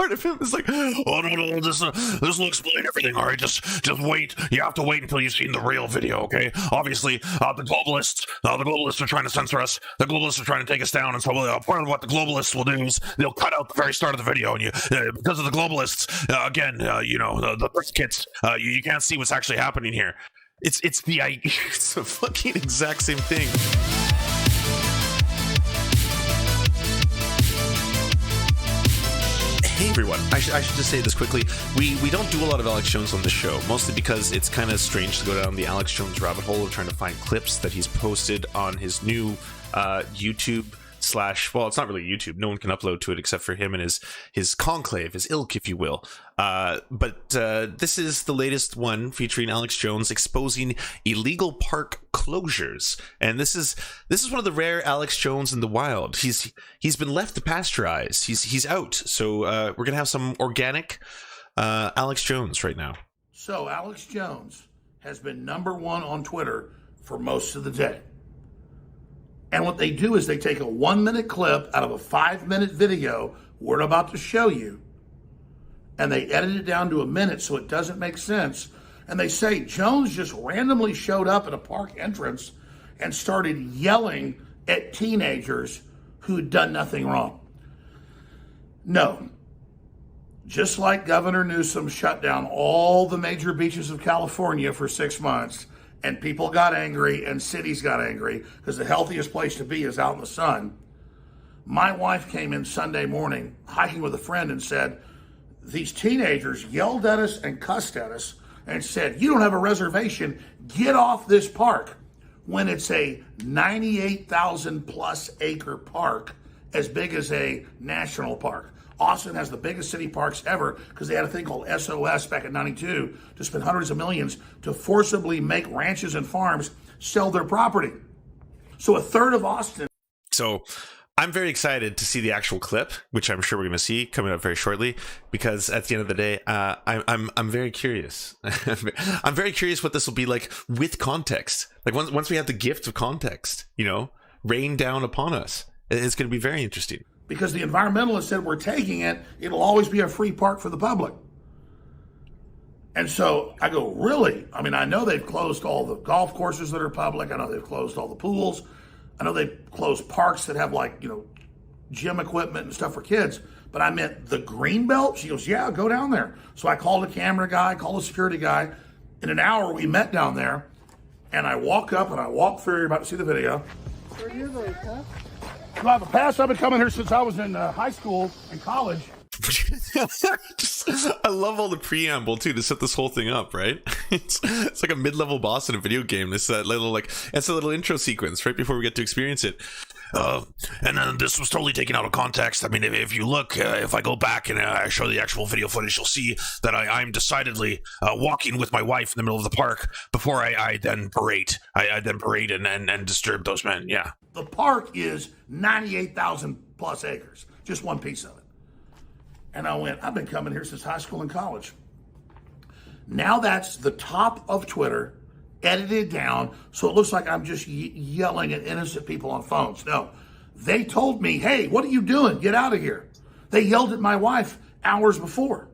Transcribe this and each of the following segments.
part of him is like, oh no, this will explain everything. All right, just wait. You have to wait until you've seen the real video, okay? Obviously, the globalists are trying to censor us. The globalists are trying to take us down, and so part of what the globalists will do is they'll cut out the very start of the video, and because of the globalists, again, the birth kits, you can't see what's actually happening here. It's the fucking exact same thing. Hey everyone, I should just say this quickly. We don't do a lot of Alex Jones on the show, mostly because it's kind of strange to go down the Alex Jones rabbit hole of trying to find clips that he's posted on his new YouTube / well, it's not really YouTube. No one can upload to it except for him and his conclave, his ilk, if you will. But this is the latest one featuring Alex Jones exposing illegal park closures, and this is one of the rare Alex Jones in the wild. He's been left to pasteurize. He's out. So we're gonna have some organic Alex Jones right now. So Alex Jones has been #1 on Twitter for most of the day. And what they do is they take a 1-minute clip out of a 5-minute video we're about to show you, and they edit it down to a minute so it doesn't make sense. And they say Jones just randomly showed up at a park entrance and started yelling at teenagers who had done nothing wrong. No. Just like Governor Newsom shut down all the major beaches of California for 6 months, and people got angry and cities got angry because the healthiest place to be is out in the sun. My wife came in Sunday morning hiking with a friend and said, these teenagers yelled at us and cussed at us and said, you don't have a reservation, get off this park, when it's a 98,000 plus acre park as big as a national park. Austin has the biggest city parks ever because they had a thing called SOS back in '92 to spend hundreds of millions to forcibly make ranches and farms sell their property. So a third of Austin. So I'm very excited to see the actual clip, which I'm sure we're going to see coming up very shortly, because at the end of the day, I'm very curious. I'm very curious what this will be like with context. Like once we have the gift of context, rain down upon us, it's going to be very interesting. Because the environmentalists said we're taking it, it'll always be a free park for the public. And so I go, really? I mean, I know they've closed all the golf courses that are public. I know they've closed all the pools. I know they've closed parks that have gym equipment and stuff for kids. But I meant the green belt? She goes, yeah, go down there. So I called a camera guy, called a security guy. In an hour, we met down there. And I walk up and I walk through. You're about to see the video. Where you going, huh? Do I have a pass? I've been coming here since I was in high school and college. I love all the preamble too to set this whole thing up, right? It's like a mid-level boss in a video game. It's that little it's a little intro sequence right before we get to experience it. And then this was totally taken out of context. I mean, if you look, if I go back and I show the actual video footage, you'll see that I'm decidedly walking with my wife in the middle of the park before I then berate. I then berate and disturb those men. Yeah. The park is 98,000 plus acres, just one piece of it. And I went, I've been coming here since high school and college. Now that's the top of Twitter, edited down, so it looks like I'm just yelling at innocent people on phones. No, they told me, hey, what are you doing? Get out of here. They yelled at my wife hours before.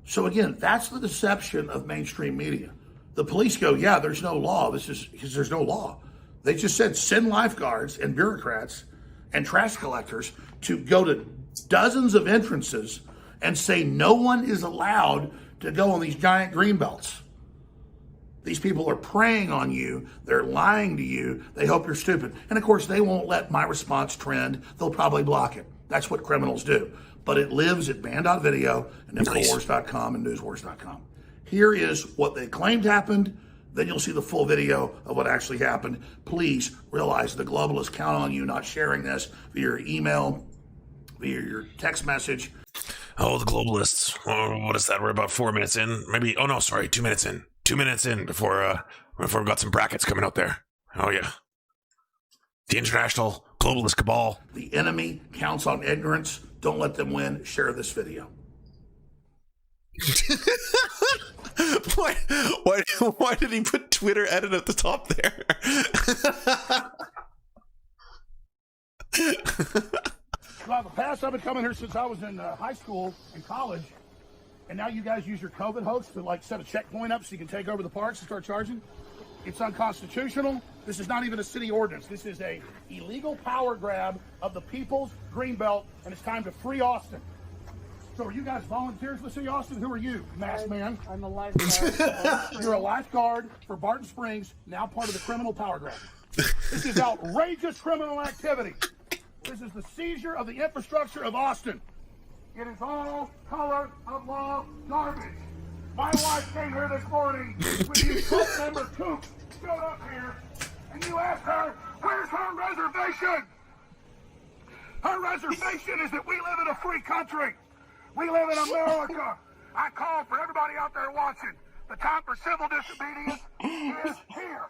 So again, that's the deception of mainstream media. The police go, yeah, there's no law. This is because there's no law. They just said send lifeguards and bureaucrats and trash collectors to go to dozens of entrances and say no one is allowed to go on these giant green belts. These people are preying on you. They're lying to you. They hope you're stupid. And of course, they won't let my response trend. They'll probably block it. That's what criminals do. But it lives at band.video and infowars.com and newswars.com. Here is what they claimed happened. Then you'll see the full video of what actually happened. Please realize the globalists count on you not sharing this via your email, via your text message. Oh, the globalists. Oh, what is that? We're about 4 minutes in. Maybe, 2 minutes in. 2 minutes in before we got some brackets coming out there. Oh, yeah. The international globalist cabal. The enemy counts on ignorance. Don't let them win. Share this video. Why did he put Twitter edit at the top there? So I have a pass. I've been coming here since I was in high school and college. And now you guys use your COVID hoax to like set a checkpoint up so you can take over the parks and start charging. It's unconstitutional. This is not even a city ordinance. This is a illegal power grab of the people's greenbelt, and it's time to free Austin. So are you guys volunteers for the city of Austin? Who are you, masked man? I'm a lifeguard. You're a lifeguard for Barton Springs, now part of the criminal power grab. This is outrageous criminal activity. This is the seizure of the infrastructure of Austin. It is all color of law garbage. My wife came here this morning with you Trump member Coop showed up here, and you asked her, where's her reservation? Her reservation is that we live in a free country. We live in America. I call for everybody out there watching. The time for civil disobedience is here.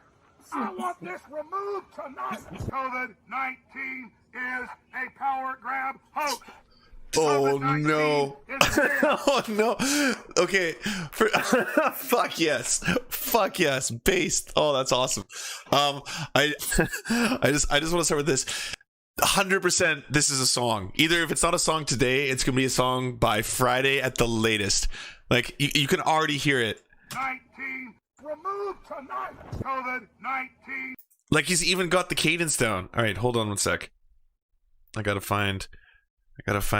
I want this removed tonight. COVID-19 is a power grab hoax. Oh no. Oh no. Okay. Fuck yes. Fuck yes. Based. Oh, that's awesome. I just want to start with this. 100% this is a song. Either if it's not a song today, it's gonna be a song by Friday at the latest. Like you can already hear it. 19 removed tonight. COVID-19. Like he's even got the cadence down. All right, hold on one sec. I gotta find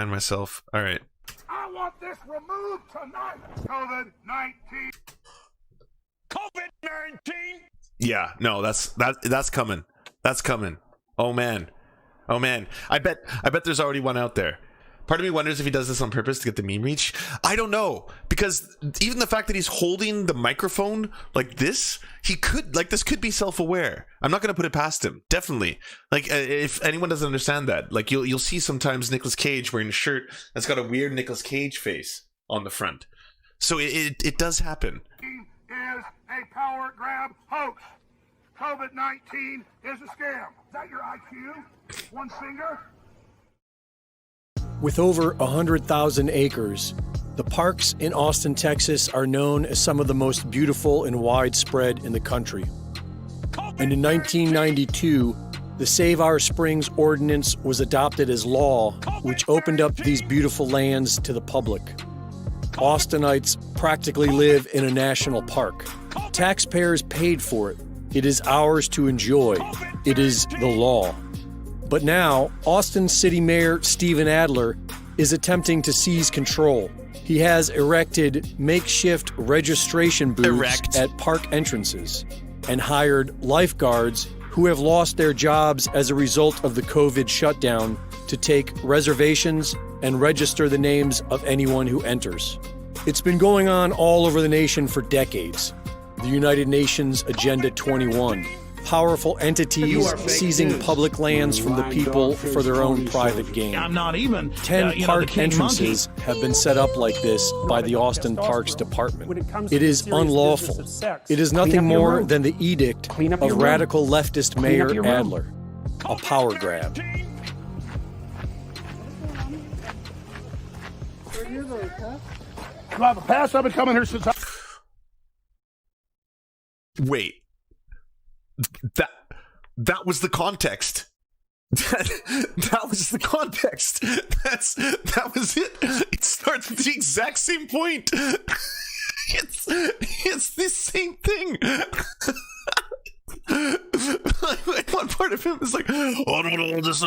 myself. All right. I want this removed tonight. COVID-19. COVID-19. Yeah, no, that's coming. That's coming. Oh man. I bet there's already one out there. Part of me wonders if he does this on purpose to get the meme reach. I don't know, because even the fact that he's holding the microphone like this, this could be self-aware. I'm not going to put it past him. Definitely. Like if anyone doesn't understand that, like you'll see sometimes Nicolas Cage wearing a shirt that's got a weird Nicolas Cage face on the front. So it does happen. Is a power grab hoax. COVID-19 is a scam. Is that your IQ? One finger? With over 100,000 acres, the parks in Austin, Texas are known as some of the most beautiful and widespread in the country. And in 1992, the Save Our Springs Ordinance was adopted as law, which opened up these beautiful lands to the public. Austinites practically live in a national park. Taxpayers paid for it. It is ours to enjoy. It is the law. But now, Austin City Mayor Stephen Adler is attempting to seize control. He has erected makeshift registration booths at park entrances and hired lifeguards who have lost their jobs as a result of the COVID shutdown to take reservations and register the names of anyone who enters. It's been going on all over the nation for decades. The United Nations Agenda 21. Powerful entities seizing public lands from the people for their own private gain. I'm not even. 10 park entrances have been set up like this by the Austin Parks Department. It is unlawful. It is nothing more than the edict of radical leftist Mayor Adler. A power grab. Where you going, huh? Do I have a pass? I've been coming here since Wait. That was the context. That was the context. That was it. It starts with the exact same point. It's the same thing. Like one part of him is like, oh no, this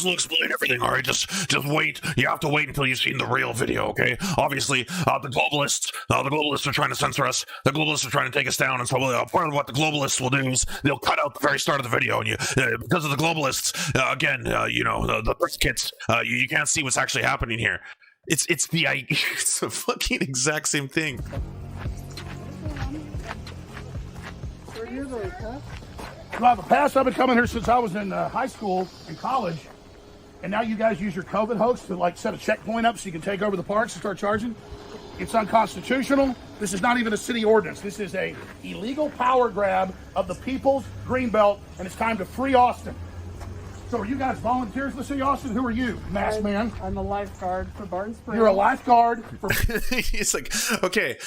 will explain everything. All right, just wait. You have to wait until you've seen the real video, okay? Obviously, the globalists are trying to censor us. The globalists are trying to take us down, and so part of what the globalists will do is they'll cut out the very start of the video, and you because of the globalists, the birth kits, you can't see what's actually happening here. It's the fucking exact same thing. Where you going, huh? Do I have a pass? I've been coming here since I was in high school and college. And now you guys use your COVID hoax to like set a checkpoint up so you can take over the parks and start charging. It's unconstitutional. This is not even a city ordinance. This is a illegal power grab of the people's greenbelt, and it's time to free Austin. So are you guys volunteers for the city of Austin? Who are you, masked man? I'm a lifeguard for Barton Springs. You're a lifeguard for... He's like, okay,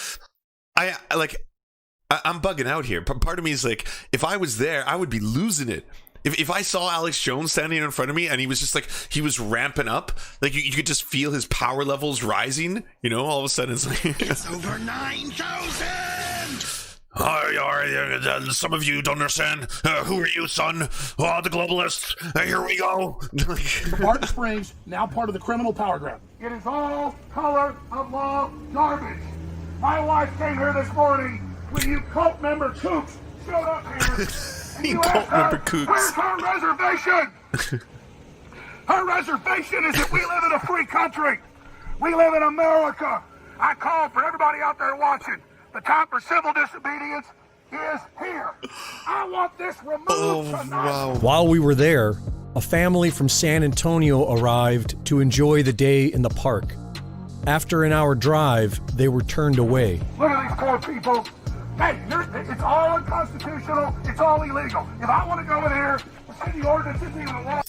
I'm bugging out here. Part of me is like, if I was there, I would be losing it. If I saw Alex Jones standing in front of me and he was just like, he was ramping up, like you could just feel his power levels rising, you know, all of a sudden it's like, It's over 9,000! Some of you don't understand. Who are you, son? Oh, the globalists. Here we go. Barton Springs, now part of the criminal power grab. It is all color of law garbage. My wife came here this morning when you cult member Kooks showed up here. And you Cult asked her, member Kooks. where's her reservation? Her reservation is that we live in a free country. We live in America. I call for everybody out there watching. The time for civil disobedience is here. I want this removed tonight. Wow. While we were there, a family from San Antonio arrived to enjoy the day in the park. After an hour drive, they were turned away. Look at these poor people. Hey, it's all unconstitutional. It's all illegal. If I want to go in here, the city ordinance isn't even a law.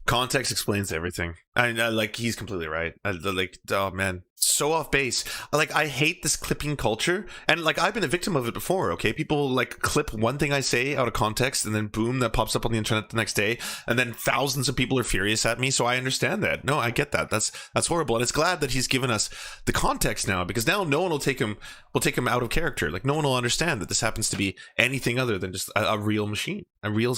Context explains everything. I like, he's completely right. Like, oh man, so off base. Like, I hate this clipping culture, and like, I've been a victim of it before. Okay, people like clip one thing I say out of context, and then boom, that pops up on the internet the next day, and then thousands of people are furious at me. So I understand that. No, I get that. That's horrible, and it's glad that he's given us the context now, because now no one will take him out of character. Like, no one will understand that this happens to be anything other than just a real machine, a real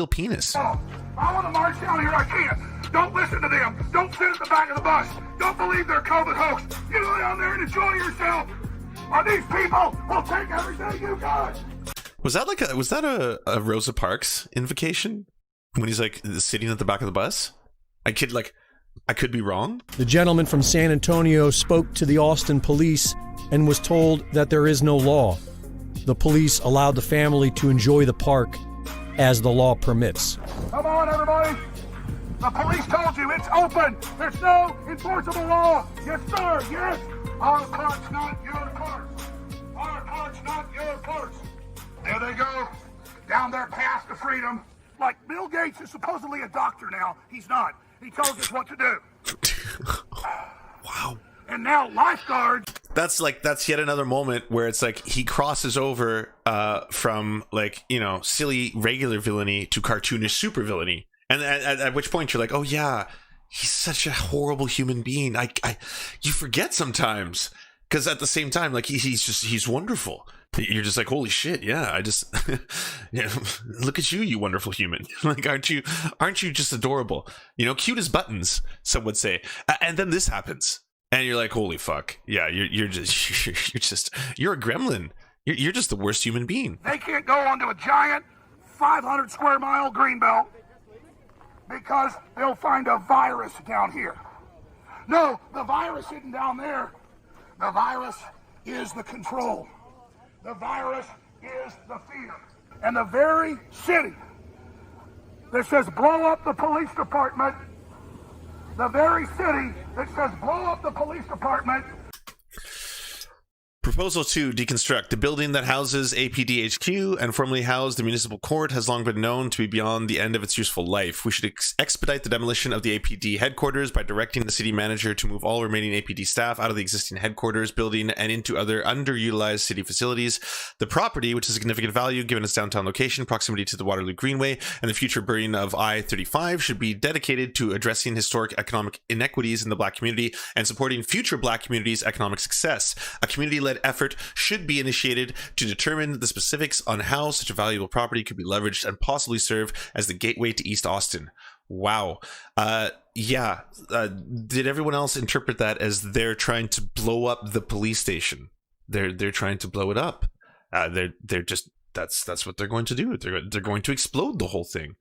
penis. I want to march down here. I can't. Don't listen to them. Don't sit at the back of the bus. Don't believe their COVID hoax. You go down there and enjoy yourself. Or these people will take everything you got. Was that a Rosa Parks invocation when he's like sitting at the back of the bus? I could be wrong. The gentleman from San Antonio spoke to the Austin police and was told that there is no law. The police allowed the family to enjoy the park as the law permits. Come on, everybody. The police told you it's open. There's no enforceable law. Yes, sir. Yes. Our park's not your park. Our park's not your park. There they go. Down their path to freedom. Like Bill Gates is supposedly a doctor now. He's not. He tells us what to do. Wow. And now lifeguards. That's yet another moment where it's like he crosses over from, like, you know, silly regular villainy to cartoonish super villainy. And at which point you're like, oh yeah, he's such a horrible human being. You forget sometimes, because at the same time, like, he's wonderful. You're just like, holy shit, yeah, yeah, look at you wonderful human. Like, aren't you just adorable? You know, cute as buttons, some would say. And then this happens, and you're like, holy fuck, yeah, you're a gremlin. You're just the worst human being. They can't go onto a giant 500 square mile greenbelt because they'll find a virus down here. No, the virus isn't down there. The virus is the control. The virus is the fear. And the very city that says blow up the police department, the very city that says blow up the police department. Proposal 2, deconstruct. The building that houses APDHQ and formerly housed the municipal court has long been known to be beyond the end of its useful life. We should expedite the demolition of the APD headquarters by directing the city manager to move all remaining APD staff out of the existing headquarters building and into other underutilized city facilities. The property, which has significant value given its downtown location, proximity to the Waterloo Greenway, and the future burning of I-35, should be dedicated to addressing historic economic inequities in the Black community and supporting future Black communities' economic success. A community-led effort should be initiated to determine the specifics on how such a valuable property could be leveraged and possibly serve as the gateway to East Austin. Wow. Yeah. Did everyone else interpret that as they're trying to blow up the police station? They're trying to blow it up. They're just, that's what they're going to do. They're going to explode the whole thing.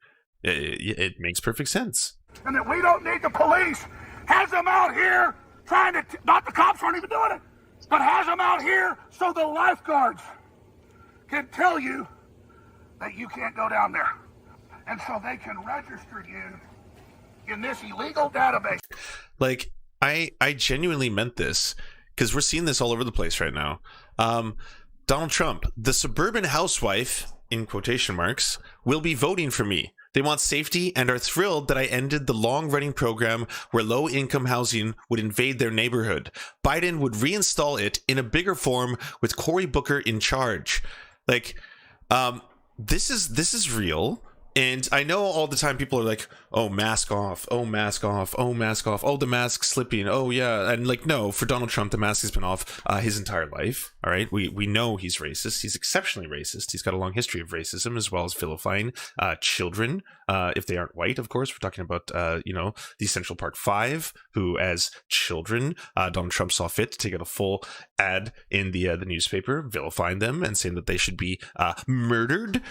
It makes perfect sense. And that we don't need the police. Has them out here trying to, not the cops aren't even doing it, but has them out here so the lifeguards can tell you that you can't go down there. And so they can register you in this illegal database. Like, I genuinely meant this, because we're seeing this all over the place right now. Donald Trump, the suburban housewife, in quotation marks, will be voting for me. They want safety and are thrilled that I ended the long-running program where low-income housing would invade their neighborhood. Biden would reinstall it in a bigger form with Cory Booker in charge. Like, this is real. And I know all the time people are like, oh, mask off, oh, mask off, oh, mask off, oh, the mask slipping, oh, yeah. And like, no, for Donald Trump, the mask has been off his entire life. All right. We know he's racist. He's exceptionally racist. He's got a long history of racism, as well as vilifying children, if they aren't white, of course. We're talking about, the Central Park Five, who as children, Donald Trump saw fit to take out a full ad in the newspaper, vilifying them and saying that they should be murdered,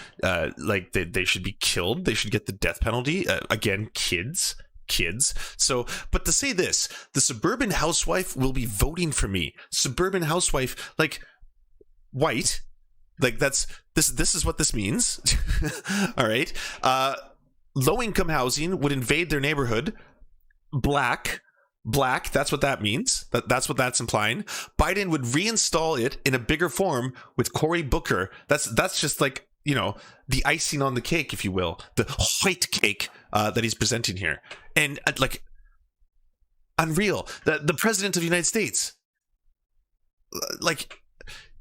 like they should be killed, they should get the death penalty. Again, kids. So, but to say this, the suburban housewife will be voting for me. Suburban housewife, like white, like this is what this means. All right. Low income housing would invade their neighborhood. Black, that's what that means. That's what that's implying. Biden would reinstall it in a bigger form with Cory Booker. That's just like, the icing on the cake, if you will, the white cake that he's presenting here. And like, unreal. The president of the United States, like,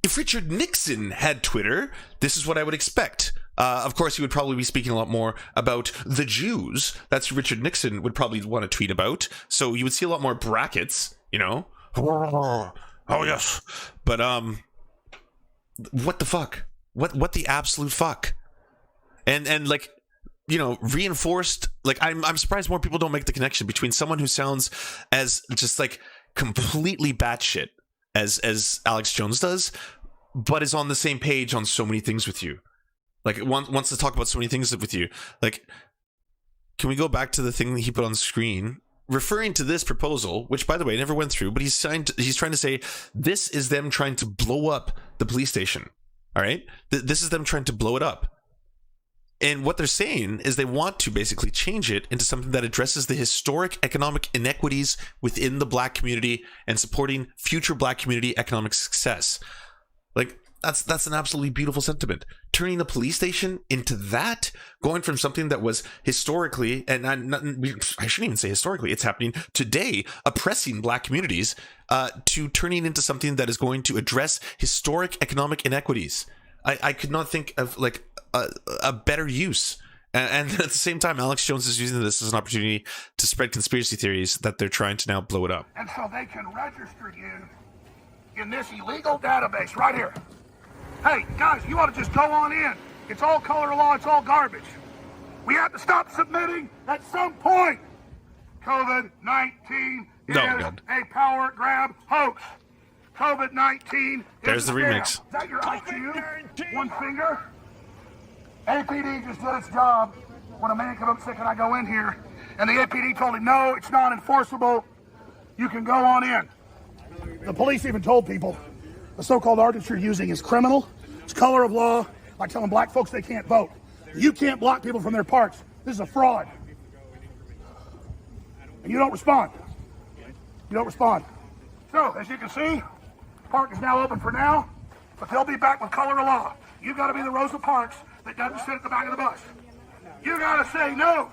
if Richard Nixon had Twitter, this is what I would expect. Of course, he would probably be speaking a lot more about the Jews. That's what Richard Nixon would probably want to tweet about. So you would see a lot more brackets, Oh, yes. But, what the fuck? What the absolute fuck? And like, reinforced, like, I'm surprised more people don't make the connection between someone who sounds as just like completely batshit as Alex Jones does, but is on the same page on so many things with you. Like, wants to talk about so many things with you. Like, can we go back to the thing that he put on screen? Referring to this proposal, which, by the way, never went through, but he's trying to say this is them trying to blow up the police station. All right? This is them trying to blow it up. And what they're saying is they want to basically change it into something that addresses the historic economic inequities within the black community and supporting future black community economic success. Like, that's an absolutely beautiful sentiment. Turning the police station into that, going from something that was historically, and I shouldn't even say historically, it's happening today, oppressing black communities, to turning into something that is going to address historic economic inequities. I could not think of like a better use. And at the same time, Alex Jones is using this as an opportunity to spread conspiracy theories that they're trying to now blow it up. And so they can register you in this illegal database right here. Hey, guys, you ought to just go on in. It's all color law. It's all garbage. We have to stop submitting at some point. COVID-19 is a power grab hoax. COVID-19 There's the remix. Is that your IQ? One finger? APD just did its job when a man came up sick and I go in here, and the APD told him, no, it's not enforceable. You can go on in. The police even told people the so-called argument you're using is criminal. It's color of law, like telling black folks they can't vote. You can't block people from their parks. This is a fraud. And you don't respond. You don't respond. So, as you can see, the park is now open for now, but they'll be back with color of law. You've got to be the Rosa Parks that doesn't sit at the back of the bus. You got to say no.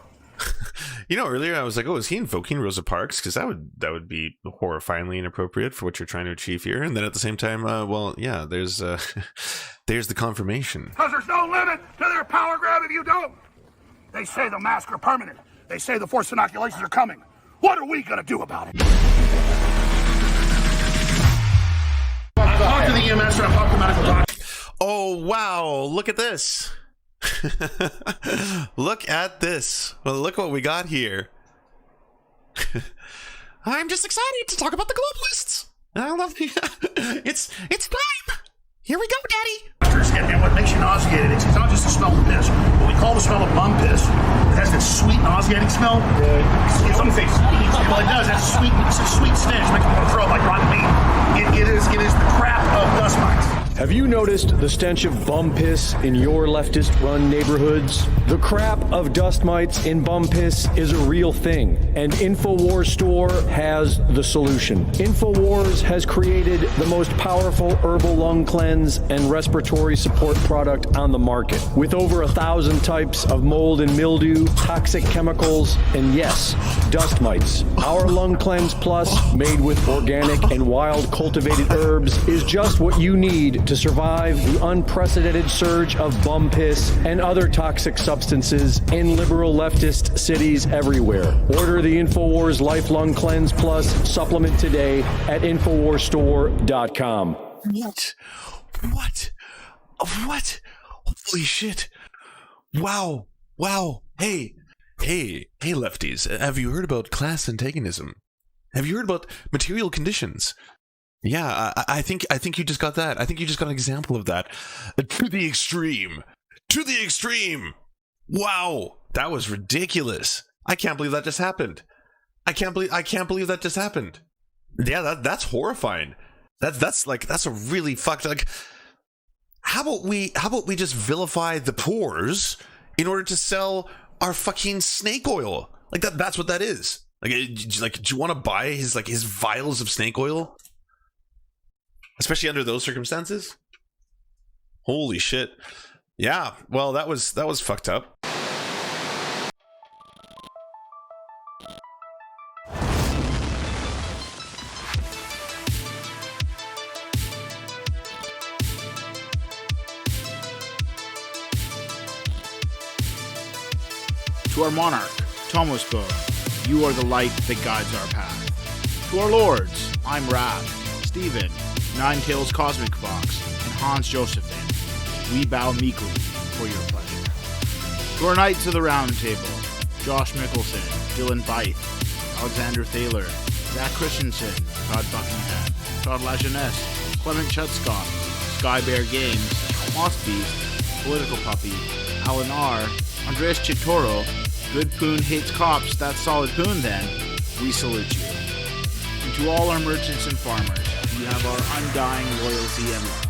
Earlier I was like, oh, is he invoking Rosa Parks? Because that would be horrifyingly inappropriate for what you're trying to achieve here. And then at the same time, there's the confirmation. Because there's no limit to their power grab if you don't. They say the masks are permanent. They say the forced inoculations are coming. What are we going to do about it? I've talked to the EMS and I've talked to medical doctors. Oh, wow. Look at this. Look at this. Well, look what we got here. I'm just excited to talk about the globalists. I love you. It's time. Here we go, Daddy. And what makes you nauseated, it's not just the smell of piss. What we call the smell of bum piss. It has that sweet, nauseating smell. It's sweet. Well, it does. It's a sweet stench. Makes me want to throw up like rotten meat. It is the crap of dust mites. Have you noticed the stench of bum piss in your leftist-run neighborhoods? The crap of dust mites in bum piss is a real thing, and InfoWars Store has the solution. InfoWars has created the most powerful herbal lung cleanse and respiratory support product on the market, with over 1,000 types of mold and mildew, toxic chemicals, and yes, dust mites. Our Lung Cleanse Plus, made with organic and wild cultivated herbs, is just what you need to to survive the unprecedented surge of bum piss and other toxic substances in liberal leftist cities everywhere. Order the InfoWars Lifelong Cleanse Plus supplement today at InfoWarsStore.com. What? Holy shit. Wow. Hey, lefties. Have you heard about class antagonism? Have you heard about material conditions? Yeah, I think you just got that. I think you just got an example of that. To the extreme. Wow. That was ridiculous. I can't believe that just happened. I can't believe that just happened. Yeah, that's horrifying. That's a really fucked, like, how about we just vilify the pores in order to sell our fucking snake oil? Like that's what that is. Like do you want to buy his vials of snake oil? Especially under those circumstances? Holy shit. Yeah, well, that was fucked up. To our monarch, Thomas Bo, you are the light that guides our path. To our lords, I'm Rab, Stephen, Ninetails Cosmic Fox, and Hans Josephine, we bow meekly for your pleasure. To our knights of the Round Table, Josh Mickelson, Dylan Bythe, Alexander Thaler, Zach Christensen, Todd Buckingham, Todd Lajeunesse, Clement Schutzkopf, Skybear Games, Moss Beast, Political Puppy, Alan R., Andreas Chitoro, Good Poon Hates Cops, that's solid poon then, we salute you. And to all our merchants and farmers, you have our undying loyalty and love.